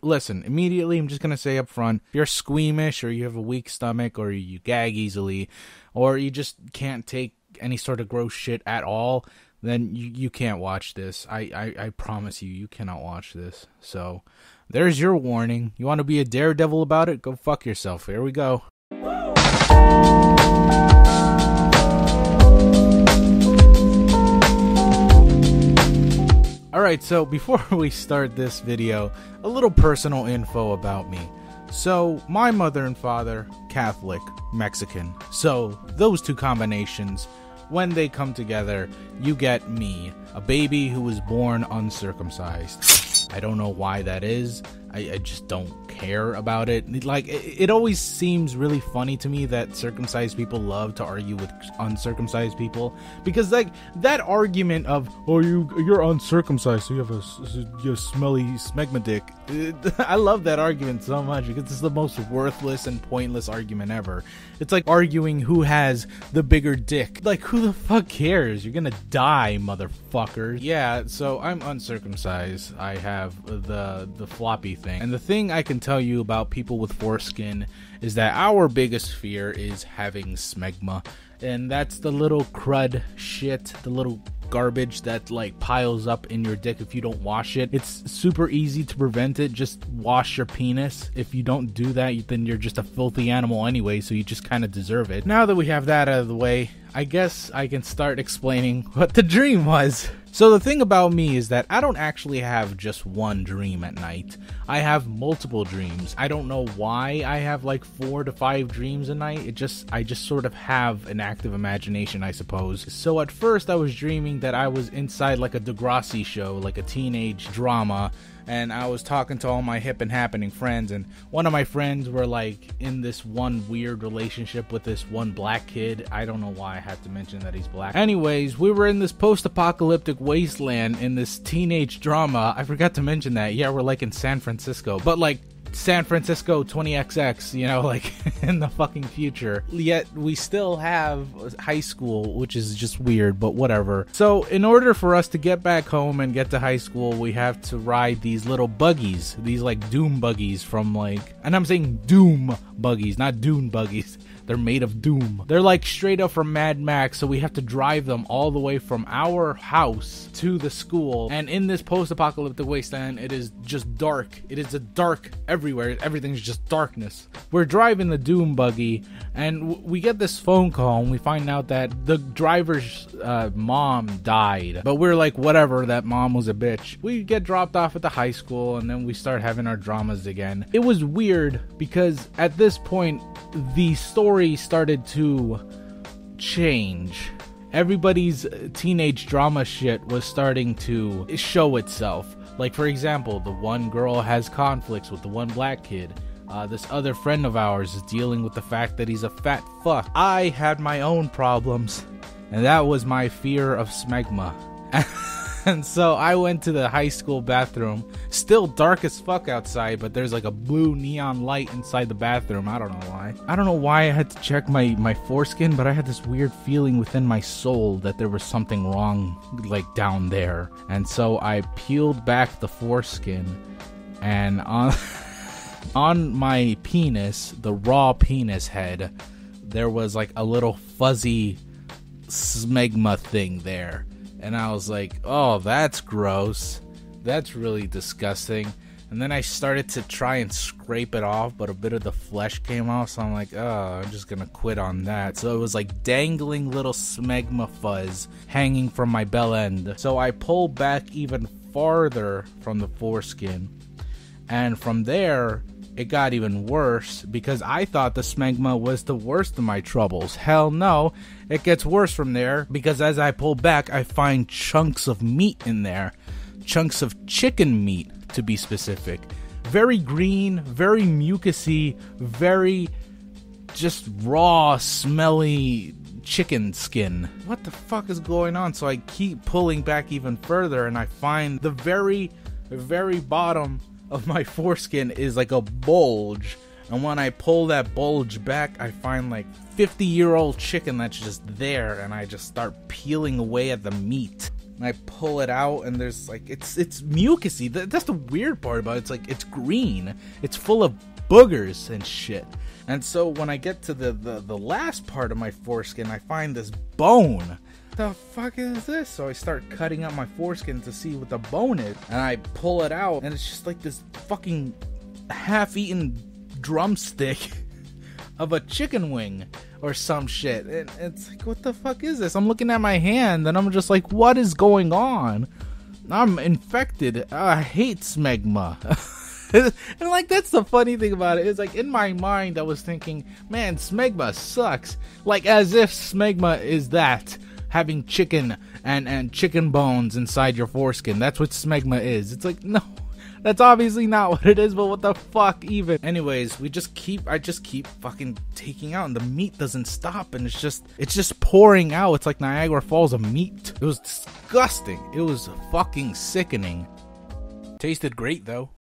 listen, immediately I'm just going to say up front, if you're squeamish or you have a weak stomach or you gag easily or you just can't take any sort of gross shit at all, then you can't watch this. I promise you cannot watch this. So there's your warning. You want to be a daredevil about it? Go fuck yourself. Here we go. Alright, so before we start this video, a little personal info about me. So, my mother and father, Catholic, Mexican. So, those two combinations, when they come together, you get me, a baby who was born uncircumcised. I don't know why that is. I just don't care about it. Like, it always seems really funny to me that circumcised people love to argue with uncircumcised people, because like that argument of, oh, you're uncircumcised, so you have a smelly smegma dick. I love that argument so much because it's the most worthless and pointless argument ever. It's like arguing who has the bigger dick. Like, who the fuck cares? You're gonna die, motherfucker. Yeah, so I'm uncircumcised. I have the floppy thing. And the thing I can tell you about people with foreskin is that our biggest fear is having smegma. And that's the little crud shit, the little garbage that like piles up in your dick if you don't wash it. It's super easy to prevent it. Just wash your penis. If you don't do that, then you're just a filthy animal anyway, so you just kind of deserve it. Now that we have that out of the way, I guess I can start explaining what the dream was. So the thing about me is that I don't actually have just one dream at night. I have multiple dreams. I don't know why I have like 4 to 5 dreams a night. I just sort of have an active imagination, I suppose. So at first I was dreaming that I was inside like a Degrassi show, like a teenage drama, and I was talking to all my hip and happening friends, and one of my friends were like in this one weird relationship with this one black kid. I don't know why I had to mention that he's black. Anyways, we were in this post-apocalyptic wasteland in this teenage drama. I forgot to mention that. Yeah, we're like in San Francisco, but like San Francisco 20XX, you know, like in the fucking future. Yet we still have high school, which is just weird, but whatever. So in order for us to get back home and get to high school, we have to ride these little buggies, these like doom buggies from like, and I'm saying doom buggies, not dune buggies. They're made of doom. They're like straight up from Mad Max, so we have to drive them all the way from our house to the school. And in this post-apocalyptic wasteland, it is just dark. It is a dark everywhere. Everything's just darkness. We're driving the doom buggy, and we get this phone call, and we find out that the driver's mom died. But we're like, whatever, that mom was a bitch. We get dropped off at the high school, and then we start having our dramas again. It was weird, because at this point, the story started to change. Everybody's teenage drama shit was starting to show itself. Like, for example, the one girl has conflicts with the one black kid. This other friend of ours is dealing with the fact that he's a fat fuck. I had my own problems, and that was my fear of smegma. And so I went to the high school bathroom. Still dark as fuck outside, but there's like a blue neon light inside the bathroom. I don't know why. I don't know why I had to check my foreskin, but I had this weird feeling within my soul that there was something wrong, like down there. And so I peeled back the foreskin, and on my penis, the raw penis head, there was like a little fuzzy smegma thing there. And I was like, oh, that's gross. That's really disgusting. And then I started to try and scrape it off, but a bit of the flesh came off. So I'm like, oh, I'm just going to quit on that. So it was like dangling little smegma fuzz hanging from my bell end. So I pulled back even farther from the foreskin. And from there, it got even worse because I thought the smegma was the worst of my troubles. Hell no, it gets worse from there because as I pull back, I find chunks of meat in there. Chunks of chicken meat, to be specific. Very green, very mucusy, very just raw, smelly chicken skin. What the fuck is going on? So I keep pulling back even further and I find the very bottom of my foreskin is like a bulge, and when I pull that bulge back, I find like 50-year-old chicken that's just there, and I just start peeling away at the meat. and I pull it out, and there's like it's mucusy. That's the weird part about it. It's like it's green. It's full of boogers and shit. And so when I get to the last part of my foreskin, I find this bone. The fuck is this? So I start cutting out my foreskin to see what the bone is, and I pull it out, and it's just like this fucking half-eaten drumstick of a chicken wing or some shit. And it's like, what the fuck is this? I'm looking at my hand, and I'm just like, what is going on? I'm infected. I hate smegma. And like, that's the funny thing about it. It's like, in my mind, I was thinking, man, smegma sucks. Like, as if smegma is that. Having chicken and chicken bones inside your foreskin. That's what smegma is. It's like, no, that's obviously not what it is, but what the fuck even? Anyways, I just keep fucking taking out, and the meat doesn't stop, and it's just pouring out. It's like Niagara Falls of meat. It was disgusting. It was fucking sickening. Tasted great though.